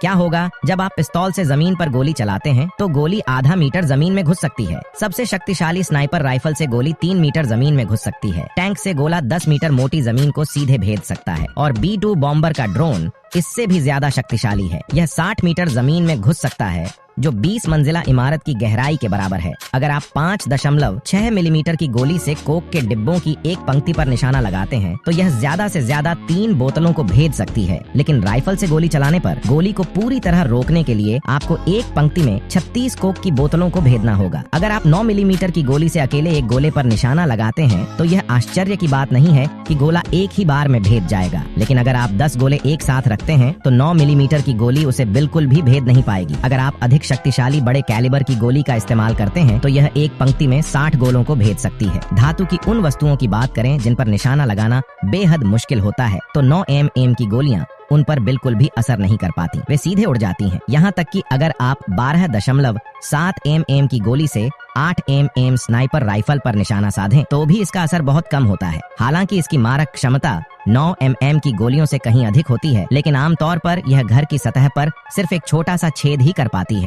क्या होगा जब आप पिस्तौल से जमीन पर गोली चलाते हैं तो गोली आधा मीटर जमीन में घुस सकती है। सबसे शक्तिशाली स्नाइपर राइफल से गोली 3 मीटर जमीन में घुस सकती है। टैंक से गोला 10 मीटर मोटी जमीन को सीधे भेद सकता है और B-2 बॉम्बर का ड्रोन इससे भी ज्यादा शक्तिशाली है। यह 60 मीटर जमीन में घुस सकता है, जो 20 मंजिला इमारत की गहराई के बराबर है। अगर आप 5.6 मिलीमीटर की गोली से कोक के डिब्बों की एक पंक्ति पर निशाना लगाते हैं तो यह ज्यादा से ज्यादा 3 बोतलों को भेद सकती है। लेकिन राइफल से गोली चलाने पर गोली को पूरी तरह रोकने के लिए आपको एक पंक्ति में 36 कोक की बोतलों को भेदना होगा। अगर आप 9 मिलीमीटर की गोली से अकेले एक गोले पर निशाना लगाते हैं तो यह आश्चर्य की बात नहीं है कि गोला एक ही बार में भेद जाएगा। लेकिन अगर आप 10 गोले एक साथ रखते हैं तो 9 मिलीमीटर की गोली उसे बिल्कुल भी भेद नहीं पाएगी। अगर आप अधिक शक्तिशाली बड़े कैलिबर की गोली का इस्तेमाल करते हैं तो यह एक पंक्ति में 60 गोलों को भेद सकती है। धातु की उन वस्तुओं की बात करें जिन पर निशाना लगाना बेहद मुश्किल होता है तो 9 mm की गोलियां उन पर बिल्कुल भी असर नहीं कर पाती, वे सीधे उड़ जाती हैं। यहाँ तक कि अगर आप 12.7 mm की गोली से 8 mm स्नाइपर राइफल पर निशाना साधें तो भी इसका असर बहुत कम होता है। हालांकि इसकी मारक क्षमता 9 mm की गोलियों से कहीं अधिक होती है, लेकिन आमतौर पर यह घर की सतह पर सिर्फ एक छोटा सा छेद ही कर पाती है।